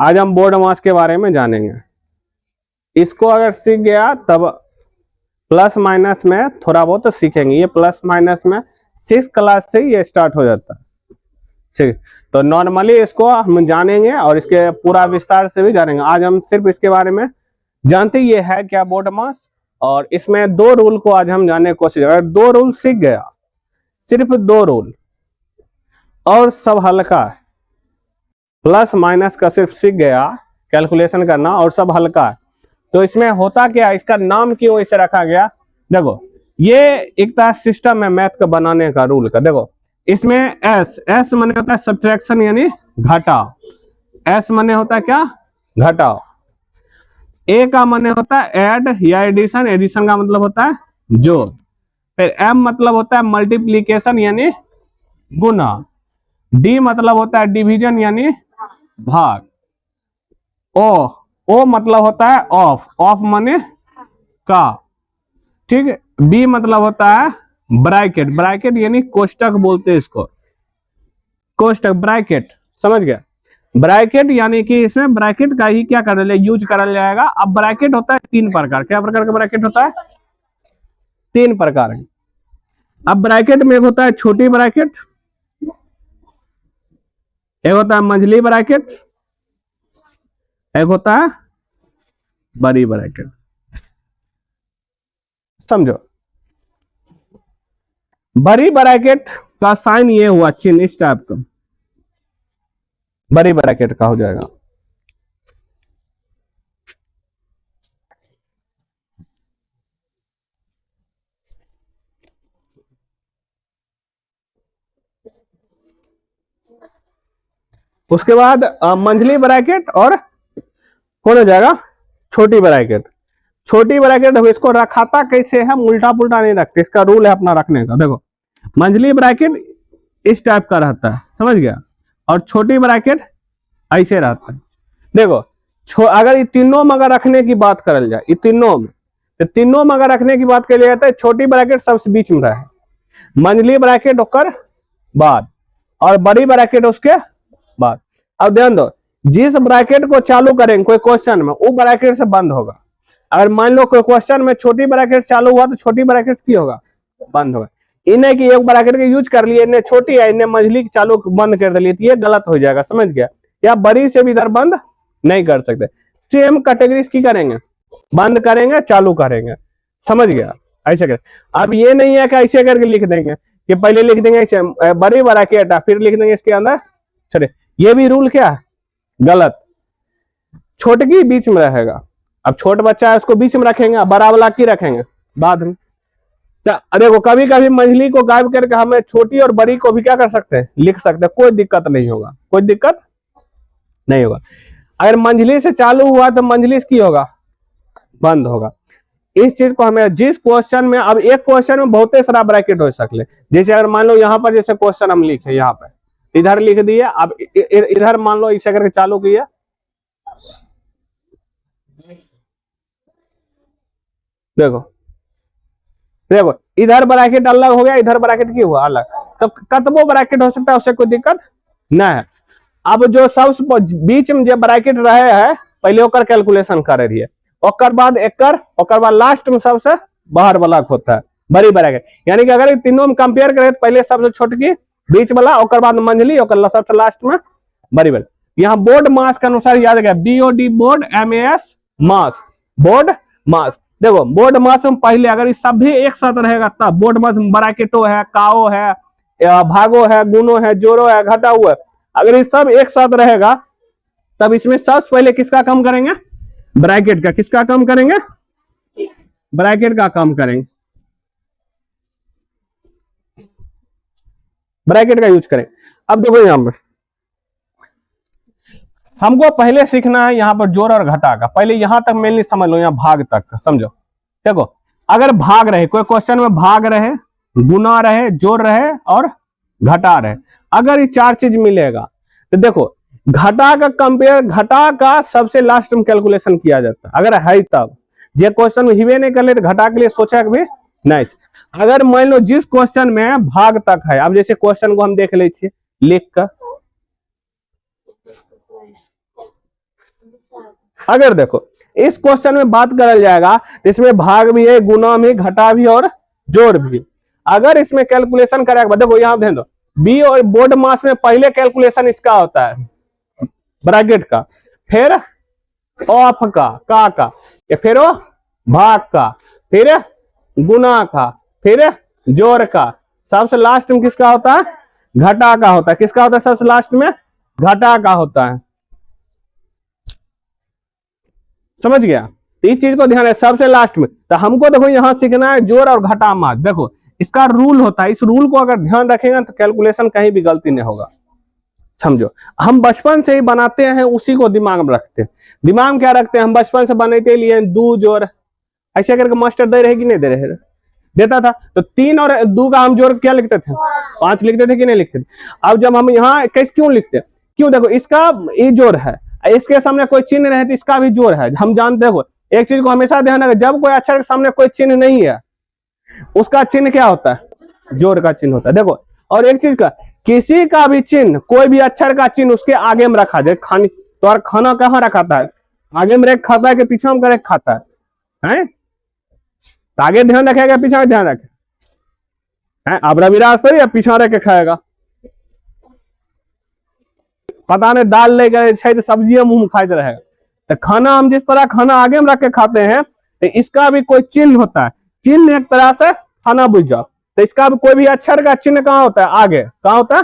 आज हम बोर्ड मास के बारे में जानेंगे। इसको अगर सीख गया तब प्लस माइनस में थोड़ा बहुत तो सीखेंगे। ये प्लस माइनस में 6 क्लास से ये स्टार्ट हो जाता है। ठीक, तो नॉर्मली इसको हम जानेंगे और इसके पूरा विस्तार से भी जानेंगे। आज हम सिर्फ इसके बारे में जानते ये है क्या बोर्ड मास, और इसमें 2 रूल को आज हम जानने की कोशिश। अगर 2 रूल सीख गया, सिर्फ 2 रूल और सब हल्का है, प्लस माइनस का सिर्फ सीख गया, कैलकुलेशन करना और सब हल्का है, तो इसमें होता क्या, इसका नाम क्यों इसे रखा गया। देखो ये एक तरह सिस्टम है मैथ का बनाने का, रूल का। देखो इसमें एस माने होता है सब्ट्रैक्शन यानी घटाव, एस माने होता है क्या, घटाव। ए का माने होता है ऐड या एडिशन, एडिशन का मतलब होता है जोड़। फिर एम मतलब होता है मल्टीप्लीकेशन यानी गुना। डी मतलब होता है डिवीजन यानी भाग। ओ मतलब होता है ऑफ, ऑफ माने का। ठीक है, बी मतलब होता है ब्रैकेट, ब्रैकेट यानी कोष्टक बोलते हैं इसको, कोष्टक ब्रैकेट, समझ गया। ब्रैकेट यानी कि इसमें ब्रैकेट का ही क्या कर यूज करा जाएगा। अब ब्रैकेट होता है 3 प्रकार, क्या प्रकार का ब्रैकेट होता है, 3 प्रकार। अब ब्रैकेट में एक होता है छोटी ब्रैकेट, एक होता है मंझली ब्रैकेट, एक होता है बड़ी ब्रैकेट। समझो, बड़ी ब्रैकेट का साइन ये हुआ, चिन्ह इस टाइप का, बड़ी ब्रैकेट का हो जाएगा। उसके बाद मंझली ब्रैकेट और हो जाएगा छोटी ब्रैकेट। छोटी ब्रैकेट इसको रखाता कैसे है, उल्टा पुल्टा नहीं रखते, इसका रूल है अपना रखने का। देखो मंझली ब्रैकेट इस टाइप का रहता है, समझ गया, और छोटी ब्रैकेट ऐसे रहता है। देखो अगर ये तीनों में अगर रखने की बात करल जाए, ये तीनों में, तो तीनों में अगर रखने की बात कर जाता है, छोटी ब्रैकेट सबसे बीच में रहे, मंझली ब्रैकेट होकर बाद और बड़ी ब्रैकेट उसके बाद। अब ध्यान दो, जिस ब्रैकेट को चालू करेंगे कोई क्वेश्चन में, वो ब्रैकेट से बंद होगा। अगर मान लो कोई क्वेश्चन में छोटी ब्रैकेट चालू हुआ तो छोटी ब्रैकेट की होगा, बंद होगा। इन्हें की एक ब्रैकेट के यूज कर लिए, इन्हें छोटी है, इन्हें मंझली चालू बंद कर दिए, तो ये गलत हो जाएगा, समझ गया। या बड़ी से भी इधर बंद नहीं कर सकते। सेम कैटेगरीज की करेंगे, बंद करेंगे चालू करेंगे, समझ गया, ऐसे करें। अब ये नहीं है कि ऐसे करके लिख देंगे कि पहले लिख देंगे ऐसे बड़ी ब्रैकेट फिर लिख देंगे इसके अंदर, चलिए ये भी रूल क्या है, गलत। छोटकी बीच में रहेगा। अब छोट बच्चा है उसको बीच में रखेंगे, बड़ा वाला की रखेंगे बाद में। देखो कभी कभी मंझली को गायब करके हमें छोटी और बड़ी को भी क्या कर सकते हैं, लिख सकते हैं, कोई दिक्कत नहीं होगा, कोई दिक्कत नहीं होगा। अगर मंझली से चालू हुआ तो मंझली की होगा, बंद होगा। इस चीज को हमें जिस क्वेश्चन में, अब एक क्वेश्चन में बहुत सारा ब्रैकेट हो सकते, जैसे अगर मान लो यहाँ पर जैसे क्वेश्चन हम लिखे, यहाँ पे इधर लिख दिए, अब इधर मान लो इसे करके चालू किया, देखो देखो इधर ब्रैकेट अलग हो गया, इधर ब्रैकेट की हुआ अलग, तो कतबो ब्रैकेट हो सकता है, उससे कोई दिक्कत नहीं है। अब जो सबसे बीच में जो ब्रैकेट रहे है, पहले ओकर कैलकुलेशन करे रहिए, ओकर बाद एकर, ओकर बाद लास्ट में सबसे बाहर वाला होता है बड़ी ब्रैकेट। यानी कि अगर तीनों में कंपेयर करें तो पहले सबसे छोटकी, बीच वाला, ओकर बाद मंझली, ओकर सबसे लास्ट में बड़ी बड़ी। यहाँ बोर्ड मास के अनुसार याद रखिए, BOD बोर्ड, MAS मास, बोर्ड मास। देखो बोर्ड मास में पहले अगर सब भी एक साथ रहेगा तब बोर्ड मास ब्रैकेटो है, काओ है, भागो है, गुनो है, जोड़ो है, घटाओ है, अगर ये सब एक साथ रहेगा तब इसमें सबसे पहले किसका कम करेंगे, ब्रैकेट का। किसका कम करेंगे, ब्रैकेट का कम करेंगे, ब्रैकेट का यूज करें। अब देखो यहां पर हमको पहले सीखना है यहाँ पर जोड़ और घटा का, पहले यहां तक मेनली समझ लो, यहाँ भाग तक समझो। देखो अगर भाग रहे, कोई क्वेश्चन में भाग रहे, गुना रहे, जोड़ रहे और घटा रहे, अगर ये 4 चीज मिलेगा तो देखो घटा का कंपेयर, घटा का सबसे लास्ट में कैलकुलेशन किया जाता है अगर है तब। जो क्वेश्चन में हिवे नहीं कर ले तो घटा के लिए सोचा भी नहीं। अगर मान लो जिस क्वेश्चन में भाग तक है, अब जैसे क्वेश्चन को हम देख लीजिए लिख कर, अगर देखो इस क्वेश्चन में बात करल जाएगा, इसमें भाग भी है, गुना भी, घटा भी और जोड़ भी। अगर इसमें कैलकुलेशन करेगा, देखो यहाँ ध्यान दो, बी और बोर्ड मास में पहले कैलकुलेशन इसका होता है ब्रैकेट का, फिर ऑफ का, फिर वो भाग का, फिर गुना का, फिर जोड़ का, सबसे लास्ट में किसका होता है, घटा का होता है। किसका होता है सबसे लास्ट में, घटा का होता है। समझ गया, तो इस चीज को ध्यान है सबसे लास्ट में। तो हमको देखो यहां सीखना है जोड़ और घटा मास। देखो इसका रूल होता है, इस रूल को अगर ध्यान रखेगा तो कैलकुलेशन कहीं भी गलती नहीं होगा। समझो, हम बचपन से ही बनाते हैं, उसी को दिमाग में रखते हैं। दिमाग क्या रखते हैं, हम बचपन से बनाते लिए दो जोड़, ऐसे करके मास्टर दे रहे कि नहीं दे रहे, देता था। तो 3 और 2 का हम जोड़ क्या लिखते थे, 5 लिखते थे कि नहीं लिखते थे। अब जब हम यहाँ कैसे क्यों लिखते, क्यों, देखो इसका ये जोड़ है, इसके सामने कोई चिन्ह रहे तो इसका भी जोड़ है। हम जानते हो एक चीज को हमेशा ध्यान रखें, जब कोई अक्षर के सामने कोई चिन्ह नहीं है उसका चिन्ह क्या होता है, जोड़ का चिन्ह होता है। देखो और एक चीज का, किसी का भी चिन्ह, कोई भी अक्षर का चिन्ह उसके आगे में रखा जाए। खानी तो और खाना कहाँ रखाता है, आगे में रेख खाता है कि पीछे में रेख खाता है? तो आगे ध्यान रखेगा पीछे में ध्यान रखे, अब रविराज सही है पीछे रख के खाएगा, पता नहीं दाल ले गए तो सब्जियां मुंह में खाते रहेगा। तो खाना हम जिस तरह खाना आगे में रख के खाते हैं, तो इसका भी कोई चिन्ह होता है। चिन्ह एक तरह से खाना बुझ जाओ, तो इसका भी कोई भी अक्षर का चिन्ह कहाँ होता है, आगे। कहाँ होता है,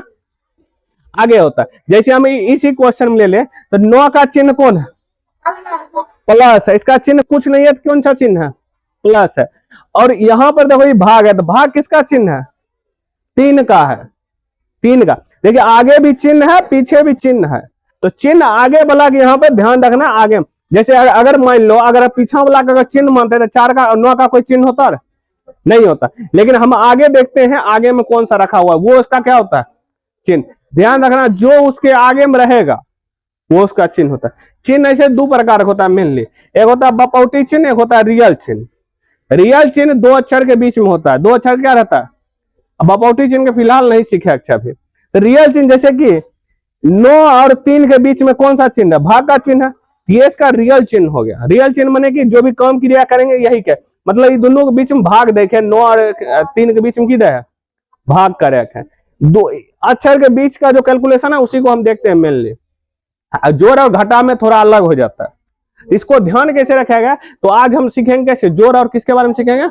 आगे होता है। जैसे हम इसी क्वेश्चन में ले ले तो 9 का चिन्ह कौन है, प्लस है। इसका चिन्ह कुछ नहीं है तो कौन सा चिन्ह है, प्लस है। और यहां पर देखो ये भाग है, तो भाग किसका चिन्ह है, 3 का है, 3 का। देखिए आगे भी चिन्ह है पीछे भी चिन्ह है, तो चिन्ह आगे वाला के यहाँ पे ध्यान रखना आगे। जैसे अगर मान लो अगर पीछा वाला का चिन्ह मानते हैं तो 4 का 9 का कोई चिन्ह होता है, नहीं होता। लेकिन हम आगे देखते हैं आगे में कौन सा रखा हुआ है, वो उसका क्या होता है, चिन्ह। ध्यान रखना जो उसके आगे में रहेगा वो उसका चिन्ह होता है। चिन्ह ऐसे 2 प्रकार का होता है मेनली, एक होता है बपौटी चिन्ह, एक होता है रियल चिन्ह। रियल चिन्ह 2 अक्षर के बीच में होता है, 2 अक्षर क्या रहता है। अब बपौटी चिन्ह के फिलहाल नहीं सीखे अच्छा भी। रियल चिन्ह जैसे कि 9 और 3 के बीच में कौन सा चिन्ह है, भाग का चिन्ह है, ये इसका रियल चिन्ह हो गया। रियल चिन्ह माने कि जो भी काम क्रिया करेंगे यही क्या, मतलब ये दोनों के बीच में भाग देखे, 9 और 3 के बीच में किधर है, भाग का रेख है। 2 अक्षर के बीच का जो कैलकुलेशन है उसी को हम देखते हैं मेनली। जोड़ और घटा में थोड़ा अलग हो जाता है, इसको ध्यान कैसे रखेगा। तो आज हम सीखेंगे कैसे, जोड़ और किसके बारे में सीखेंगे,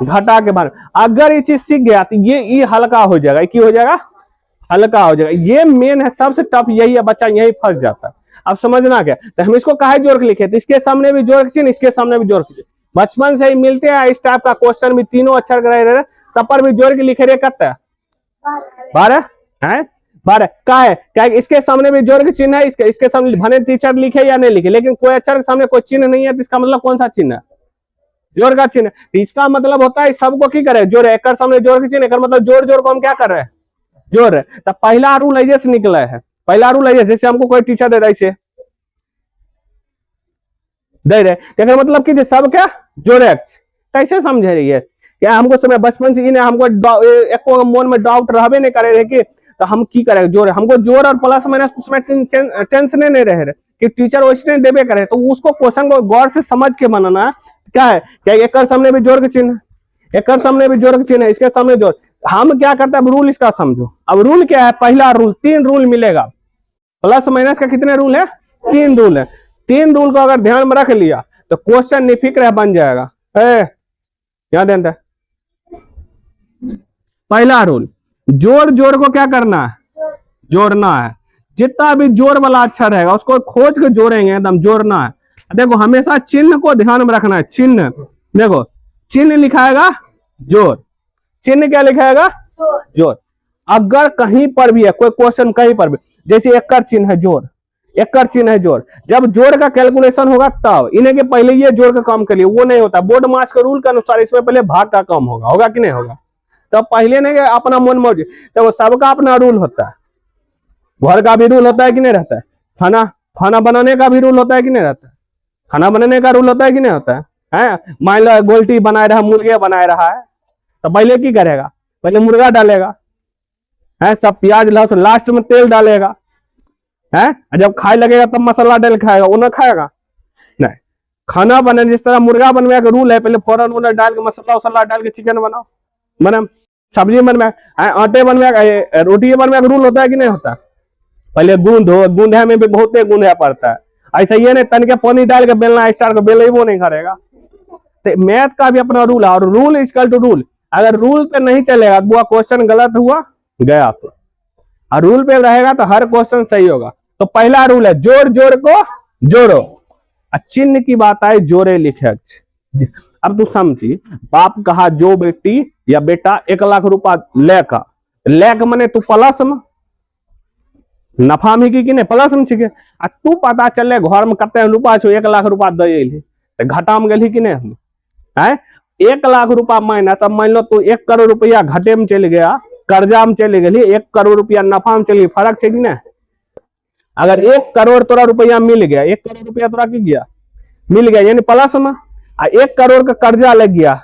घटा के बारे में। अगर ये चीज सीख गया तो ये हल्का हो जाएगा, क्या हो जाएगा, हल्का हो जाएगा। ये मेन है, सबसे टफ यही है, बच्चा यही फंस जाता है। अब समझना क्या, तो हम इसको काहे जोड़ के लिखे, तो इसके सामने भी जोड़ के चिन्ह, इसके सामने भी जोड़ के चिन्ह। बचपन से ही मिलते हैं इस टाइप का क्वेश्चन भी, तीनों अक्षर रहे तब पर भी जोड़ के लिखे रहे करता है 12 है 12 का है क्या, इसके सामने भी जोड़ के चिन्ह है, इसके सामने भले टीचर लिखे या नहीं लिखे, लेकिन कोई अक्षर के सामने कोई चिन्ह नहीं है तो इसका मतलब कौन सा चिन्ह है, जोड़ का चिन्ह। इसका मतलब होता है सबको की करे जोड़, एक सामने जोड़ के चिन्ह, मतलब जोड़ जोड़ को हम क्या कर रहे हैं, जोड़ रहे। तो पहला रूल ऐसे से निकला है, पहला रूल ऐसे, जैसे हमको कोई टीचर दे रहे मतलब कि सब क्या जोड़े अक्ष, कैसे समझे रही है क्या। हमको समय बचपन से इन्हें हमको एक मन में डाउट रहबे नहीं करे रहे कि तो हम की करें जोड़, हमको जोड़ और प्लस माइनस उसमें टेंशन नहीं रहे कि टीचर वैसे देवे करे, तो उसको क्वेश्चन को गौर से समझ के बनाना क्या है, क्या एक सामने भी जोड़ के चिन्ह, एक सामने भी जोड़ के चिन्ह, इसके सामने जोड़। हम क्या करते हैं, अब रूल इसका समझो। अब रूल क्या है, पहला रूल, 3 रूल मिलेगा, प्लस माइनस का कितने रूल है, 3 रूल है। 3 रूल को अगर ध्यान में रख लिया तो क्वेश्चन निफिक्र बन जाएगा। क्या ध्यान है, पहला रूल, जोड़ जोड़ को क्या करना है, जोड़ना है। जितना भी जोड़ वाला अक्षर रहेगा उसको खोज के जोड़ेंगे, एकदम जोड़ना है। देखो हमेशा चिन्ह को ध्यान में रखना है, चिन्ह देखो, चिन्ह लिखाएगा जोड़, चिन्ह क्या लिखाएगा, जोड़। अगर कहीं पर भी है कोई क्वेश्चन, कहीं पर भी, जैसे एक चिन्ह है जोड़, एक चिन्ह है जोड़, जब जोड़ का कैलकुलेशन होगा तब, इन्हें के पहले ये जोड़ का काम करिए, वो नहीं होता। बोर्ड मार्क्स के रूल के अनुसार इसमें पहले भाग का काम होगा, होगा कि नहीं होगा। तो पहले नहीं अपना मन मर्जी, तो सबका अपना रूल होता है। घर का भी रूल होता है कि नहीं रहता है, खाना बनाने का भी रूल होता है कि नहीं रहता है, खाना बनाने का रूल होता है कि नहीं होता है। मान लो गोल्टी बनाए रहा, मुर्गे बनाए रहा है, तो पहले की करेगा, पहले मुर्गा डालेगा, है सब प्याज लहसुन, लास्ट में तेल डालेगा, है। जब खाए लगेगा तब मसाला डाल खाएगा, वो ना खाएगा नहीं। खाना बने जिस तरह मुर्गा बनवे का रूल है, पहले फौरन उन्हें डाल के मसाला वसाला डाल के चिकन बनाओ, बना सब्जी बनवे, आटे बनवे का, रोटी बनवे का रूल होता है कि नहीं होता? पहले गूंदो, गूंधे में भी बहुत गूंधा पड़ता है। ऐसा ही है नहीं तन के पानी डाल के बेलना स्टार्ट को बेल वो नहीं करेगा। तो मैथ का भी अपना रूल है, और रूल इजकल टू रूल। अगर रूल पे नहीं चलेगा तो क्वेश्चन गलत हुआ गया, तो और रूल पे रहेगा तो हर क्वेश्चन सही होगा। तो पहला रूल है जोड़ जोड़ को जोड़ो, चिन्ह की बात आए जोड़े लिखे। अब तू समझी, बाप कहा जो बेटी या बेटा 1 लाख रुपया लेका, लेक मने तू प्लस में नफा में की नहीं प्लस में छिके, आ तू पता चले घर में कते रुपया छो 1 लाख रुपया दे घाटा में गली कि नहीं है। 1 लाख रुपया माइनस, अब मान लो तू 1 करोड़ रुपया घाटे में चल गया, कर्जा में चले गई, 1 करोड़ रुपया नफा में चली, फर्क है कि नहीं? अगर 1 करोड़ तोरा रुपया मिल गया, 1 करोड़ रुपया तोरा की गया मिल गया यानी प्लस में, 1 करोड़ का कर्जा लग गया,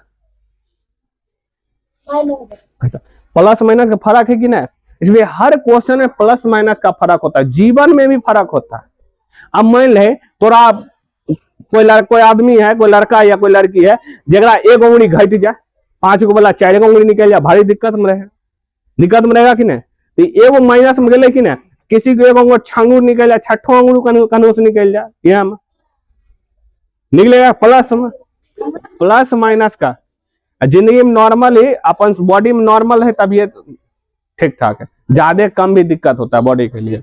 प्लस माइनस का फर्क है कि नहीं? इसलिए हर क्वेश्चन में प्लस माइनस का फर्क होता है, जीवन में भी फर्क होता है। अब मान ले तोरा कोई आदमी है, कोई लड़का या कोई लड़की है जरा 1 उंगली घट जाए, 5 को बोला 4 उंगली निकल जाए, भारी दिक्कत में रहेगा, दिक्कत में रहेगा कि नहीं? तो एगो माइनस में गए कि नहीं, किसी को 1 अंगूर छंगूर निकल जाए, 6ठो अंगूर कनूस निकल जाए, यह में निकलेगा प्लस में, प्लस माइनस का। जिंदगी में नॉर्मल ही अपन बॉडी में नॉर्मल है तब ये ठीक ठाक है, ज्यादा कम भी दिक्कत होता है बॉडी के लिए।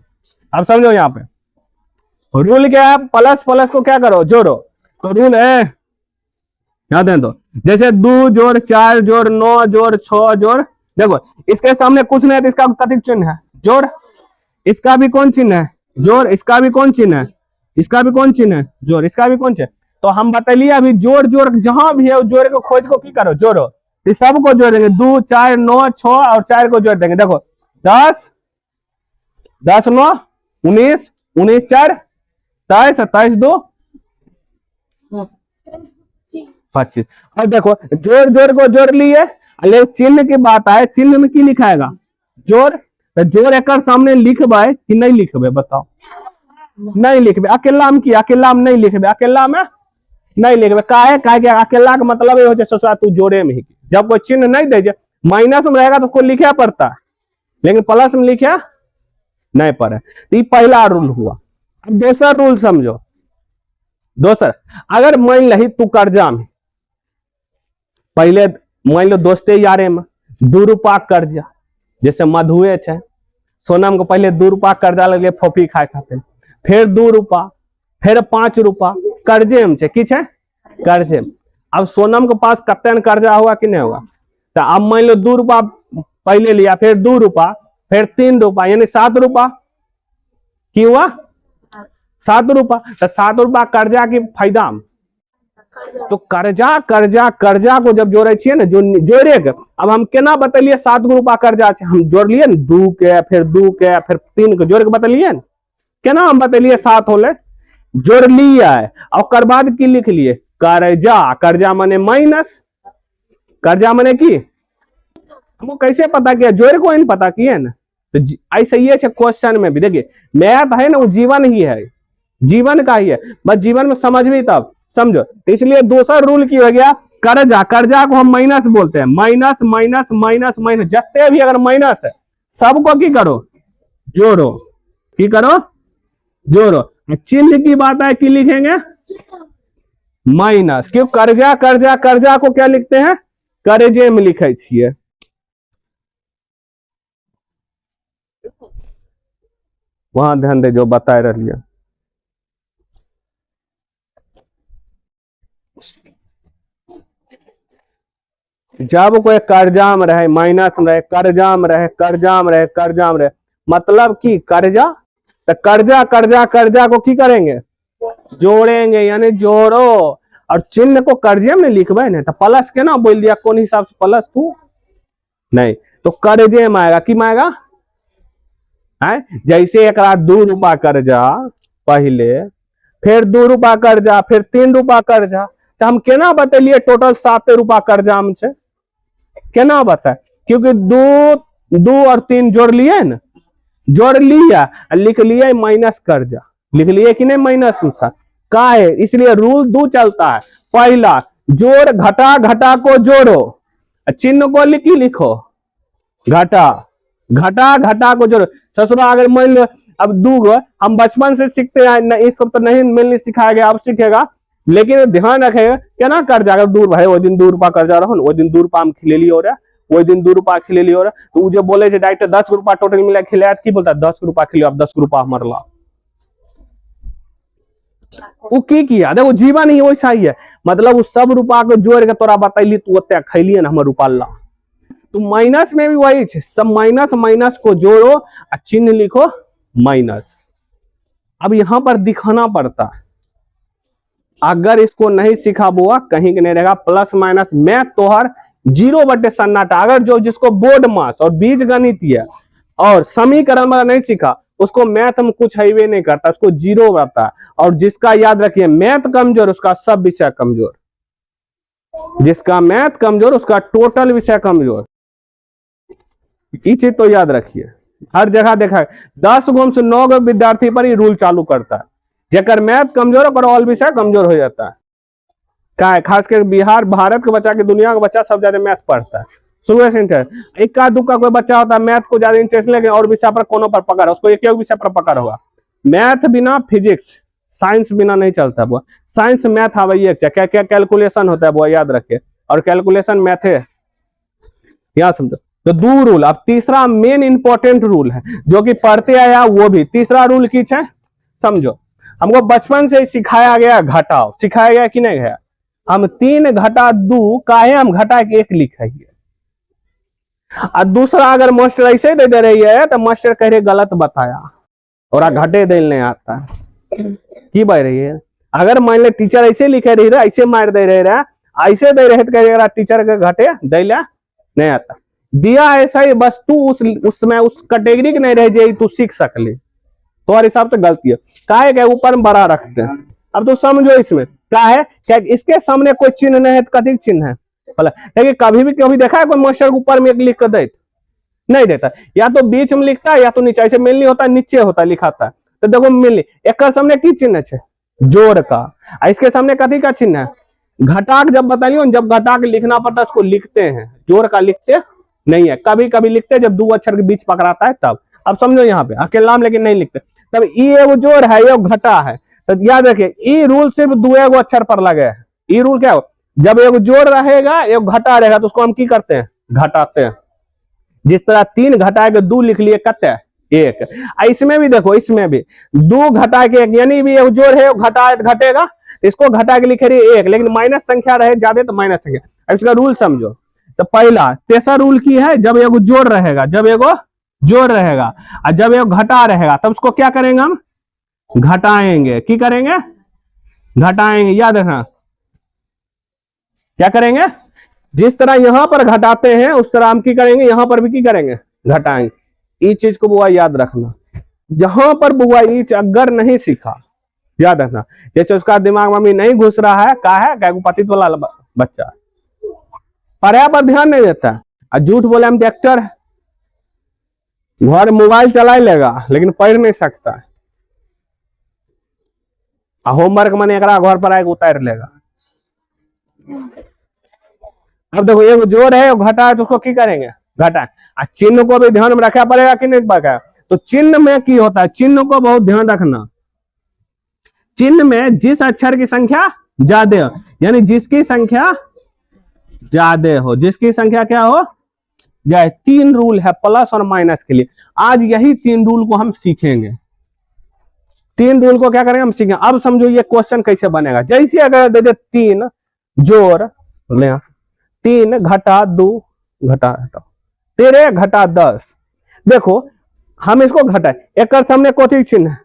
अब समझो यहाँ पे रूल क्या है, प्लस प्लस को क्या करो जोड़ो। तो रूल है याद है, तो जैसे 2 जोड़ 4 जोड़ 9 जोड़ 6 जोड़, देखो इसके सामने कुछ नहीं है तो इसका कथित चिन्ह है जोड़, इसका भी कौन चिन्ह है जोड़, इसका भी कौन चिन्ह है, इसका भी कौन चिन्ह है जोड़, इसका भी कौन चिन्ह। तो हम बतलिए अभी जोड़ जोड़ जहां भी है जोड़ को खोज को की करो जोड़ो, तो सबको जोड़ देंगे, 2 4 9 6 और 4 को जोड़ देंगे। देखो 10 10 9 19 19 4 27 27 2 25। और देखो जोड़ जोड़ को जोड़ लिए, चिन्ह की बात आए, चिन्ह में की लिखाएगा जोड़, तो जोड़ एक सामने लिखबे कि नहीं लिखबे बताओ? नहीं लिखबे, अकेला में की अकेला में नहीं लिखबे, अकेला में नहीं लिखबे, काहे के अकेला का मतलब ये हो सोचा तू जोड़े में ही, जब कोई चिन्ह नहीं दे माइनस में रहेगा तो कोई लिखे पड़ता, लेकिन प्लस में लिखे नहीं पड़े। तो पहला रूल हुआ। अब दूसरा रूल समझो, दोसर अगर मान लही तू कर्जा में, पहले मान लो दोस्ते यारे में 2 रुपया कर्जा, जैसे मधुए छे सोनम को पहले 2 रुपया कर्जा लगे फोफी खाए खाते, फिर 2 रुपया, फिर 5 रुपया कर्जे में छे, की छे कर्जे में। अब सोनम के पास कते कर्जा होगा कि नहीं होगा? तो अब मान लो 2 रुपया पहले लिया, फिर 2 रुपया, फिर 3 रुपया, यानी 7 रुपया की हुआ 7 रुपया। तो 7 रुपया कर्जा की फायदा, तो कर्जा कर्जा कर्जा को जब जोड़े छे ना जोड़े के, अब हम केना बतलिए 7 रुपया कर्जा छे, हम जोड़ लिए 2 के फिर 2 के फिर 3 के जोड़ के बतलिए, केना हम बतलिए 7 होले, जोड़ लिया है और बाद की लिख लिए कर्जा, कर्जा माने माइनस, कर्जा माने की हमको कैसे पता किया, जोड़ को इन पता किए ना। तो ऐसे ही है क्वेश्चन में भी, देखिए मैथ है ना वो जीवन ही है, जीवन का ही है, बस जीवन में समझ भी तब समझो। तो इसलिए दूसरा रूल की हो गया कर्जा, कर्जा को हम माइनस बोलते हैं, माइनस माइनस माइनस माइनस, जितने भी अगर माइनस है सबको की करो जोड़ो, की करो जोड़ो। चिन्ह की बात है कि लिखेंगे माइनस, क्यों कर्जा कर्जा कर्जा को क्या लिखते हैं कर्जे में लिखे छिए। वहां ध्यान दे जो बता रही है। जब कोई कर्जा में रहे, माइनस में रहे, कर्जा में रहे, कर्जा में रहे, कर्जा में रहे, मतलब की कर्जा, तो कर्जा कर्जा कर्जा को की करेंगे जोड़ेंगे, यानी जोड़ो। और चिन्ह को कर्जे में लिखबे ना तो प्लस के ना बोल दिया, कौन हिसाब से प्लस तू नहीं, तो कर्जे में आएगा, कि में आएगा है। जैसे एक 2 रुपया कर्जा पहले, फिर 2 रुपया कर्जा, फिर 3 रुपया कर्जा, तो हम केना बतलिए टोटल 7 रुपया कर्जा में छे, केना बता, क्योंकि 2 2 और 3 जोड़ लिए ना, जोड़ लिया, लिख लिया माइनस कर जा, लिख लिया कि नहीं माइनस का है, इसलिए रूल 2 चलता है। पहला, जोड़ घटा घटा को जोड़ो, चिन्ह को लिखो, घटा घटा घटा को जोड़ो। ससुरा अगर मान लो अब दूगो हम बचपन से सीखते हैं, इस सब तो नहीं मिलने सिखाया गया, अब सीखेगा, लेकिन ध्यान रखेगा क्या ना कर जाएगा दूर भाई, वो दिन 2 रुपया कर जा रहा हूँ, वो दिन 2 रुपया हम खिले ली हो रहा है, वो दिन 2 रुपया खिले ली हो रहा है, तो जो बोले डायरेक्ट 10 रुपया टोटल मिला खिलाया, की बोलता है 10 रुपया खिलो, अब 10 रुपया मरला, वो की किया देखो जीवन ही वैसा ही है, मतलब उस सब रुपया को जोड़ के तोरा बतैली तू ओते खैलिए ना हमर रुपया ला। तो माइनस में भी वही है, सब माइनस माइनस को जोड़ो और चिन्ह लिखो माइनस। अब यहां पर दिखाना पड़ता है, अगर इसको नहीं सिखा बुआ कहीं के नहीं रहेगा, प्लस माइनस मैथ तोहर 0/सन्नाटा। अगर जो जिसको बोर्ड मास और बीज गणितीय और समीकरण में नहीं सीखा उसको मैथ में कुछ हाईवे नहीं करता, उसको 0 रहता है। और जिसका याद रखिए मैथ कमजोर उसका सब विषय कमजोर, जिसका मैथ कमजोर उसका टोटल विषय कमजोर, ये चीज तो याद रखिए। हर जगह देखा है 10 गो से 9 गो विद्यार्थी पर ही रूल चालू करता है, जेकर मैथ कमजोर और ऑल विषय कमजोर हो जाता है। क्या है खासकर बिहार भारत के बच्चा के दुनिया का बच्चा सब ज्यादा मैथ पढ़ता है, शुरू से इंटरेस्ट। इक्का दुक्का कोई बच्चा होता है मैथ को ज्यादा इंटरेस्ट लेकिन और विषय पर कोनो पर पकड़, उसको एक विषय पर पकड़ होगा। मैथ बिना फिजिक्स साइंस बिना नहीं चलता वो, साइंस मैथ आवाइए क्या क्या कैलकुलेशन होता है वो याद रखे, और कैलकुलेशन मैथ है याद समझो। तो 2 रूल। अब तीसरा मेन इंपॉर्टेंट रूल है जो कि पढ़ते आया, वो भी तीसरा रूल की है समझो। हमको बचपन से सिखाया गया घटाओ, सिखाया गया कि नहीं गया, हम 3 घटा 2 काहे हम घटा के 1 लिखाइए। और दूसरा अगर मास्टर ऐसे दे दे रही है तो मास्टर कह रहे गलत बताया और घटे दिल नहीं आता की बह रही है। अगर मान ले टीचर ऐसे लिखे रही रहा, ऐसे मार दे रहे, ऐसे दे रहे तो कह टीचर के घटे दिला नहीं आता, दिया ऐसा ही बस तू उसमें उस कैटेगरी के नहीं रह जाए तू सीख सकले, तुम्हारे हिसाब से गलती है। काहे क्या ऊपर में बड़ा रखते हैं। अब तो समझो इसमें क्या है, क्या इसके सामने कोई चिन्ह नहीं है तो कथी चिन्ह है भला। लेकिन कभी देखा है कोई मास्टर ऊपर में एक लिख कर दे नहीं देता, या तो बीच में लिखता है या तो नीचे, ऐसे मिलनी होता है नीचे होता है लिखाता है। तो देखो मिलनी एक सामने की चिन्ह है जोड़ का, इसके सामने कथी का चिन्ह है घटाक। जब बताइए जब घटाक लिखना पड़ता है उसको लिखते हैं, जोड़ का लिखते नहीं है, कभी कभी लिखते जब 2 अक्षर के बीच पकड़ाता है तब। अब समझो यहाँ पे अकेला लेकिन नहीं लिखते तब ये वो जोड़ है ये घटा है। तो याद रखिए ई रूल सिर्फ 2 अक्षर पर लगे है। ई रूल क्या हो, जब एक जोड़ रहेगा एक घटा रहेगा तो उसको हम की करते हैं घटाते हैं। जिस तरह 3 घटा के 2 लिख लिए कते 1, इसमें भी देखो इसमें भी 2 घटा के 1 यानी भी एक जोड़ है घटा घटेगा, इसको घटा के लिखे रही 1, लेकिन माइनस संख्या रहे ज्यादा तो माइनस संख्या। इसका रूल समझो। तो पहला तेसरा रूल की है जब एगो जोड़ रहेगा, जब एगो जोड़ रहेगा और जब एगो घटा रहेगा तब उसको क्या करेंगे हम घटाएंगे। की करेंगे घटाएंगे, याद रखना क्या करेंगे। जिस तरह यहां पर घटाते हैं उस तरह हम की करेंगे यहां पर भी की करेंगे घटाएंगे। इस चीज को बुआ याद रखना, यहां पर बुआ ईच अगर नहीं सीखा याद रखना, जैसे उसका दिमाग में नहीं घुस रहा है का है कैगुपतित वाला बच्चा पढ़ाया पर ध्यान नहीं देता है, झूठ बोले हम डॉक्टर है, घर मोबाइल चला लेगा लेकिन पढ़ नहीं सकता है, होमवर्क मैंने एक घर पर आएगा उतार लेगा। अब देखो एक जोड़ है घटा है तो उसको की करेंगे घटा, चिन्ह को भी ध्यान में रखा पड़ेगा कि नहीं पड़ेगा। तो चिन्ह में की होता है, चिन्ह को बहुत ध्यान रखना, चिन्ह में जिस अक्षर की संख्या ज्यादा हो यानी जिसकी संख्या ज्यादा हो, जिसकी संख्या क्या हो जाए। 3 रूल है प्लस और माइनस के लिए, आज यही 3 रूल को हम सीखेंगे। 3 रूल को क्या करेंगे हम सीखेंगे। अब समझो ये क्वेश्चन कैसे बनेगा, जैसे अगर दे दे 3 जोड़ 3 घटा 2 घटा 13 घटा 10, देखो हम इसको घटाए एक सामने कथी चिन्ह है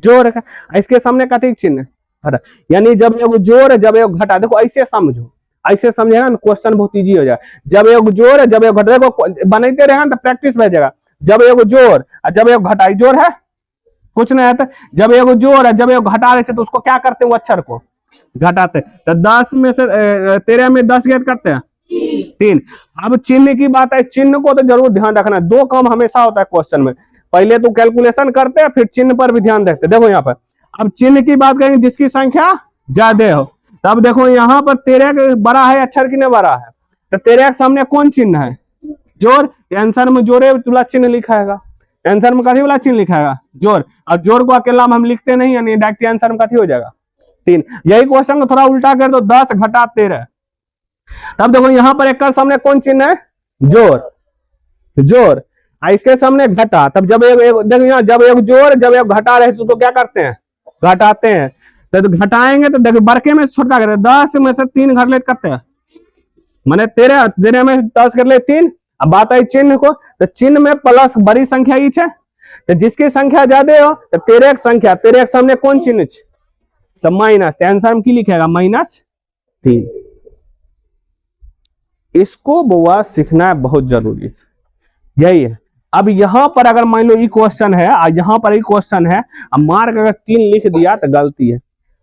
जोड़ है, इसके सामने कथी चिन्ह है, यानी जब एगो जोड़ जब एगो घटा, देखो ऐसे समझो, ऐसे समझेगा ना क्वेश्चन बहुत इजी हो जाए। जब एगो जोड़ जब एगो घटा, देखो बनाते रहेगा ना तो प्रैक्टिस में जाएगा। जब एगो जोड़ जब एगो घटा, जोड़ है कुछ नहीं आता, जब एगो जोड़ है जब एगो घटा रहे तो उसको क्या करते हैं वो अक्षर को घटाते। तो 10 में से 13 में 10 गेट करते हैं 3। अब चिन्ह की बात है, चिन्ह को तो जरूर ध्यान रखना, 2 काम हमेशा होता है क्वेश्चन में, पहले तो कैलकुलेशन करते हैं फिर चिन्ह पर भी ध्यान देते। देखो यहाँ पर अब चिन्ह की बात करेंगे जिसकी संख्या ज्यादा हो, तब देखो यहाँ पर 13 बड़ा है अक्षर कितने बड़ा है, तो 13 के सामने कौन चिन्ह है, जोड़। आंसर में जोड़े वाला चिन्ह लिखाएगा, आंसर में कथी वाला चिन्ह लिखाएगा, जोड़। और जोड़ को अकेला में हम लिखते नहीं, यानी डायरेक्ट आंसर में कथी हो जाएगा 3। यही क्वेश्चन को थोड़ा उल्टा कर दो, 10 घटा 13। तब देखो यहाँ पर एक सामने कौन चिन्ह है, जोड़, जोड़। इसके सामने घटा, तब जब देखो यहाँ जब एक जोड़ जब एक घटा रहे तो क्या करते हैं, घटाते हैं। तो घटाएंगे तो देखो बड़के में छोटा कर 10 में से 3 घट ले करते हैं, मैंने 13 में 10 कर ले 3। अब बात आई चिन्ह को, तो चिन्ह में प्लस बड़ी संख्या ही है, तो जिसकी संख्या ज्यादा हो तो 13 की संख्या, 13 के सामने कौन चिन्ह, तो माइनस। आंसर में की लिखेगा -3। इसको बुआ सीखना बहुत जरूरी है, यही है। अब यहां पर अगर मान लो ये क्वेश्चन है, यहां पर ये क्वेश्चन है, अब मार्क अगर 3 लिख दिया तो गलती है।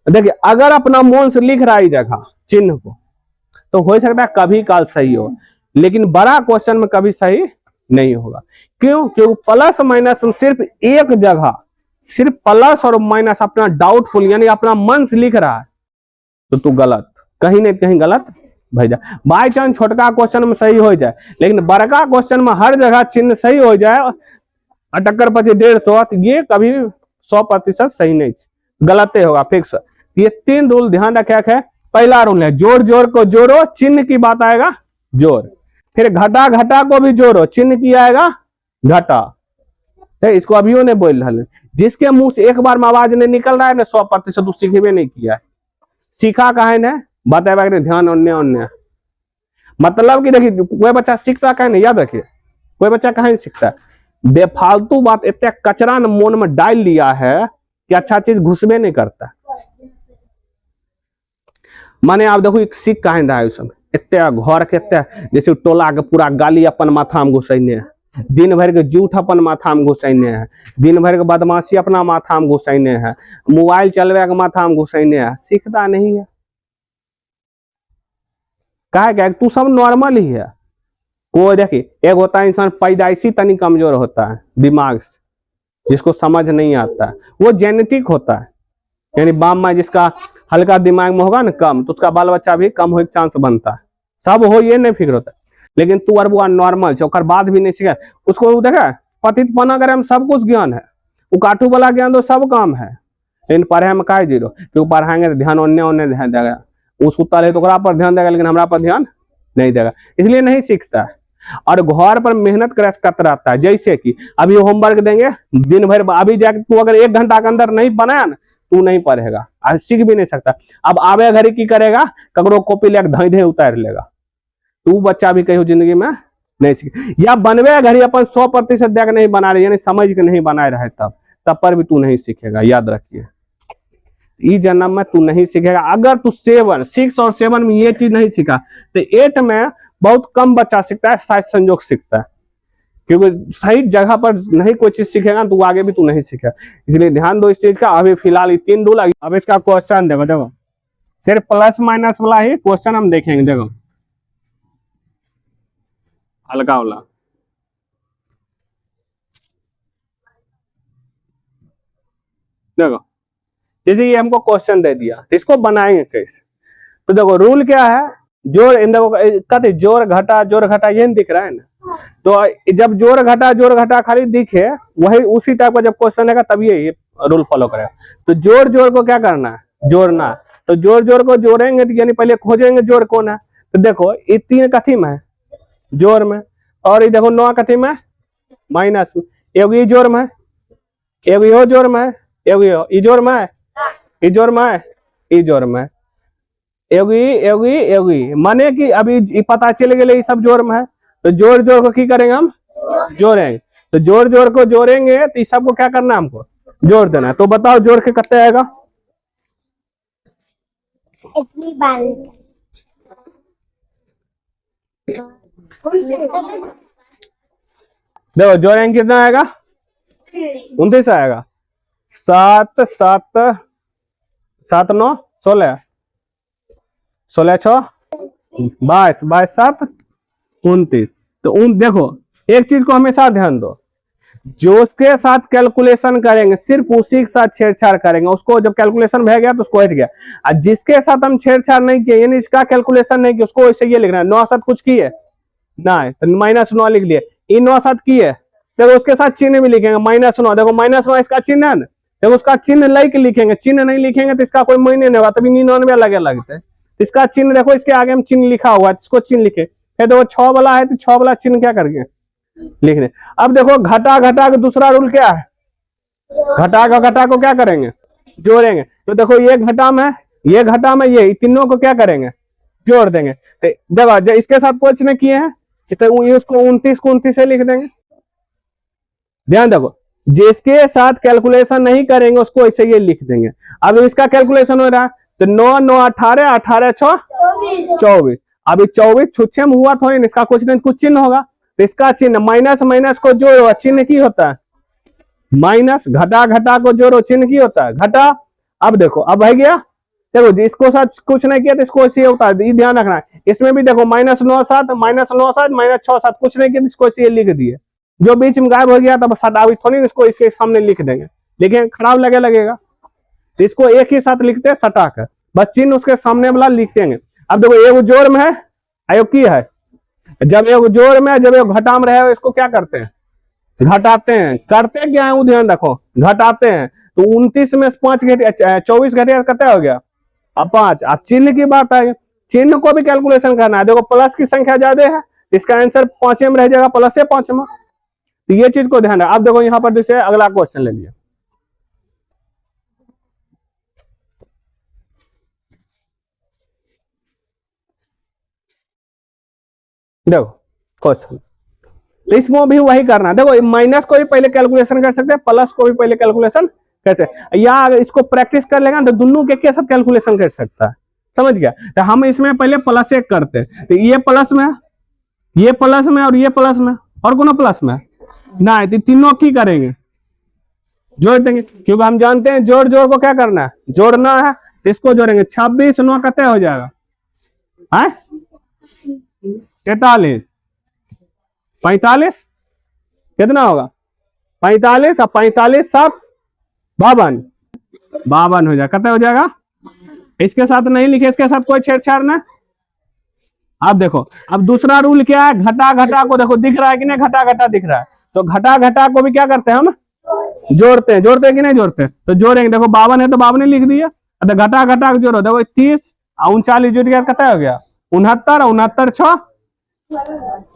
देखिए अगर अपना मन से लिख रहा है जगह चिन्ह को, तो हो सकता है कभी काल सही हो, लेकिन बड़ा क्वेश्चन में कभी सही नहीं होगा। क्यों? क्योंकि प्लस माइनस सिर्फ एक जगह, सिर्फ प्लस और माइनस अपना डाउटफुल यानी अपना मन से लिख रहा है, तो तू गलत, कहीं नहीं कहीं गलत भेजा। बाई चांस छोटका क्वेश्चन में सही हो जाए, लेकिन बड़का क्वेश्चन में हर जगह चिन्ह सही हो जाए, अटक्कर 150 ये कभी 100% सही नहीं, गलत होगा फिक्स। ये 3 रूल ध्यान रखे है। पहला रूल है जोड़ जोड़ को जोड़ो, चिन्ह की बात आएगा जोड़। फिर घटा घटा को भी जोड़ो, चिन्ह की आएगा घटा। इसको अभियो ने बोल रहा है, जिसके मुंह से एक बार में आवाज नहीं निकल रहा है ना 100% सीखे नहीं किया है। सीखा कहे ने बताए ध्यान अन्य अन्य, मतलब कि देखिए कोई बच्चा सीखता कहे नहीं, याद रखिए कोई बच्चा कहीं सीखता है। बेफालतू बात इतने कचरा न मन में डाल लिया है कि अच्छा चीज घुसबे नहीं करता। माने आप देखो सीख कहे रहा है, उस समय इतने घर के इतने जैसे टोला के पूरा गाली अपन माथा में घुसैने है, दिन भर के झूठ अपन माथा में घुसैने है, दिन भर के बदमाशी अपना माथा में घुसैने है, मोबाइल चलवे के माथा में घुसैने है, सीखता नहीं है। क्या तू सब नॉर्मल ही है। कोई देखिए एक होता है इंसान पैदाइशी तनी कमजोर होता है दिमाग से, जिसको समझ नहीं आता है, वो जेनेटिक होता है, यानी बाप माँ जिसका हल्का दिमाग में होगा ना कम, तो उसका बाल बच्चा भी कम होने चांस बनता है। सब हो ये नहीं फिक्र होता, लेकिन तू और वो नॉर्मल है, बाद भी नहीं सीखा उसको देखा पतित पना करे में सब कुछ ज्ञान है, वो काठू वाला ज्ञान तो सब काम है, लेकिन पढ़े में का जीरो, क्योंकि पढ़ाएंगे तो ध्यान अन्य ध्यान देगा, वो सुता रहे तो पर ध्यान देगा, लेकिन हमारा पर ध्यान नहीं देगा, इसलिए नहीं सीखता है। और घर पर मेहनत करता रहता है, जैसे कि अभी होमवर्क देंगे दिन भर, अभी जाके तू अगर 1 घंटा के अंदर नहीं बनाया ना तू नहीं पढ़ेगा, आज सीख भी नहीं सकता। अब आवे घड़ी की करेगा, ककरो कॉपी लेकर धैधे उतार लेगा, तू बच्चा भी कहीं जिंदगी में नहीं सीख। या बनवे घड़ी अपन 100% देकर नहीं बना रहे, यानी समझ के नहीं बनाए रहे, तब पर भी तू नहीं सीखेगा। याद रखिए इस जन्म में तू नहीं सीखेगा। अगर तू 6 और 7 में ये चीज नहीं सीखा तो 8 में बहुत कम बच्चा सीखता है, शायद संजोग सीखता है, क्योंकि सही जगह पर नहीं कोई चीज सीखेगा तो आगे भी तू नहीं सीखेगा। इसलिए ध्यान दो इस चीज का। अभी फिलहाल 3 रूल। अब इसका क्वेश्चन देखो, देखो सिर्फ प्लस माइनस वाला ही क्वेश्चन हम देखेंगे। देखो हल्का वाला, देखो जैसे ये हमको क्वेश्चन दे दिया तो इसको बनाएंगे कैसे। तो देखो रूल क्या है, जोड़ कहते जोड़ घटा ये दिख रहा है ना, तो जब जोड़ घटा खाली दिखे वही उसी टाइप का जब क्वेश्चन आएगा तब ये रूल फॉलो करेगा। तो जोड़ को क्या करना है, जोड़ना। तो जोड़ को जोड़ेंगे तो यानी पहले खोजेंगे जोड़ कौन है। तो देखो ये 3 कथी में है, जोड़ में, और ये देखो 9 कथी में, माइनस में। एगो ये जोड़ में, एगो यो जोड़ में, एगो ये जोड़ में, ये जोड़ में, ये जोड़ में, एगी माने कि अभी पता चल गए ये सब जोड़ में है। तो जोड़ को की करेंगे हम, जोड़ेंगे। तो जोड़ को जोड़ेंगे तो इस सबको क्या करना है, हमको जोड़ देना है। तो बताओ जोड़ के कितने आएगा, देखो जोड़ेंगे कितना आएगा, 29 आएगा। 7 7 7 9 16, 16 6 22, 22 7 29। तो देखो एक चीज को हमेशा ध्यान दो, जो उसके साथ कैलकुलेशन करेंगे सिर्फ उसी के साथ छेड़छाड़ करेंगे, उसको जब कैलकुलेशन भय गया तो उसको हट गया। और जिसके साथ हम छेड़छाड़ नहीं किए यानी इसका कैलकुलेशन नहीं किया उसको ऐसे ये लिखना है, 9 साथ कुछ किए ना तो -9 लिख लिए, इन 9 साथ किए देखो उसके साथ चिन्ह भी लिखेंगे -9, देखो -9 इसका चिन्ह है ना, देखो उसका चिन्ह लाइक लिखेंगे, चिन्ह नहीं लिखेंगे तो इसका कोई मायने नहीं होगा, तभी 99 अलग अलग है। इसका चिन्ह देखो इसके आगे हम चिन्ह लिखा हुआ है, इसको चिन्ह लिखे फिर देखो 6 वाला है तो 6 वाला चिन्ह क्या करके लिख दे। अब देखो घटा घटा का दूसरा रूल क्या है, घटा को क्या करेंगे जोड़ेंगे, तो देखो ये घटा में ये तीनों को क्या करेंगे जोड़ देंगे। तो देखो इसके साथ कुछ नहीं किए हैं तो उसको 29 को 29 से लिख देंगे। ध्यान देखो जिसके साथ कैलकुलेशन नहीं करेंगे उसको ऐसे ये लिख देंगे। अब इसका कैलकुलेशन हो रहा है तो 9 9 18 18 6 24, अभी 24 छुच्छे में हुआ थोड़ी, इसका कुछ नहीं कुछ चिन्ह होगा तो इसका चिन्ह माइनस माइनस को जोड़ो चिन्ह की होता है माइनस, घटा घटा को जोड़ो चिन्ह की होता है घटा। अब देखो अब है गया, देखो इसको साथ कुछ नहीं किया तो इसको ऐसे होता है, ध्यान रखना है। इसमें भी देखो -9 7 -9 7 -6 7 कुछ नहीं किया तो इसको ऐसे लिख दिए, जो बीच में गायब हो गया तब सटावी थोड़ी इसको इसके सामने लिख देंगे, लेकिन खराब लगेगा तो इसको एक ही साथ लिखते हैं सटा कर, बस चिन्ह उसके सामने वाला लिख देंगे। अब देखो एक जोड़ में है अयोग की है, जब एक जोड़ में जब एक घटा में रहे इसको क्या करते हैं घटाते हैं, करते क्या है वो ध्यान रखो घटाते हैं, तो 29 में 5 घटिया 24 घटिया कितना हो गया अब 5। अब चिन्ह की बात है, चिन्ह को भी कैलकुलेशन करना है, देखो प्लस की संख्या ज्यादा है इसका आंसर 5 में रह जाएगा प्लस से 5 में, तो ये चीज को ध्यान है। अब देखो यहाँ पर जैसे अगला क्वेश्चन ले लिया, देखो क्वेश्चन तो इसमें भी वही करना है, देखो माइनस को भी पहले कैलकुलेशन कर सकते हैं प्लस को भी पहले कैलकुलेशन कैसे, या अगर इसको प्रैक्टिस कर लेगा तो दोनों के साथ कैलकुलेशन कर सकता है, समझ गया। तो हम इसमें पहले प्लस एक करते हैं, तो ये प्लस में ये प्लस में और ये प्लस में और कोनो प्लस में ना है, तो तीनों की करेंगे जोड़ देंगे, क्योंकि हम जानते हैं जोड़ जोड़ को क्या करना है जोड़ना है, इसको जोड़ेंगे 26 9 कितना हो जाएगा 43 45 कितना होगा 45 और 45 7 52 52 हो जाएगा, कितना हो जाएगा। इसके साथ नहीं लिखे, इसके साथ कोई छेड़छाड़ ना। अब देखो अब दूसरा रूल क्या है, घटा घटा को देखो दिख रहा है कि नहीं, घटा घटा दिख रहा है, तो घटा घटा को भी क्या करते हैं हम जोड़ते हैं कि नहीं जोड़ते, तो जोड़ेंगे देखो 52 है तो 52 लिख दिया, तो घटा घटा को जोड़ो देखो 30 39 जुड़ गया कितना हो गया 69 69 6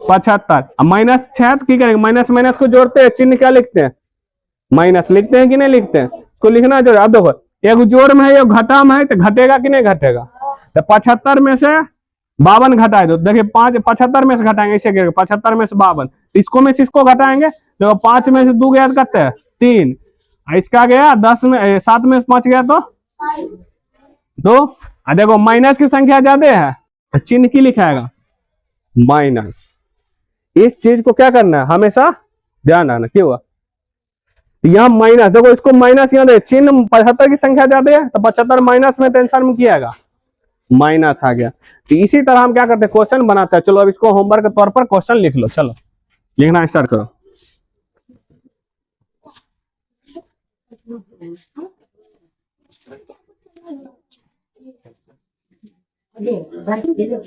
75, अब -6 की करेंगे माइनस माइनस को जोड़ते हैं चिन्ह क्या लिखते हैं माइनस लिखते हैं कि नहीं लिखते हैं, इसको लिखना जोड़। अब देखो एक जोड़ में है एक घटा में है तो घटेगा कि नहीं घटेगा, तो 75 में से 52 घटाए दो, देखिए 75 में से घटाएंगे ऐसे 75 में से 52, इसको में से इसको घटाएंगे देखो 5 में से 2 गया तो कितना है 3, इसका गया 10 में 7 में से 5 गया तो 2, देखो माइनस की संख्या ज्यादा है तो चिन्ह की लिखाएगा माइनस, इस चीज को क्या करना है हमेशा ध्यान रखना क्यों हुआ यहाँ माइनस, देखो इसको माइनस यहाँ देखो चिन्ह 75 की संख्या ज्यादा है तो 75 माइनस में टेंशन में किया आएगा माइनस आ गया। तो इसी तरह हम क्या करते हैं क्वेश्चन बनाते हैं, चलो अब इसको होमवर्क के तौर पर क्वेश्चन लिख लो, चलो लिखना स्टार्ट करो। बैठेंगे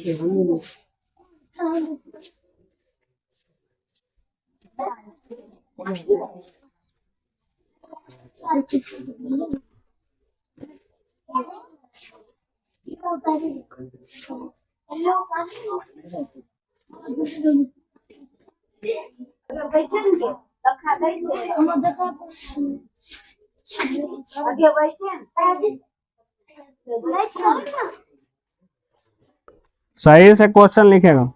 सही से क्वेश्चन लिखेगा।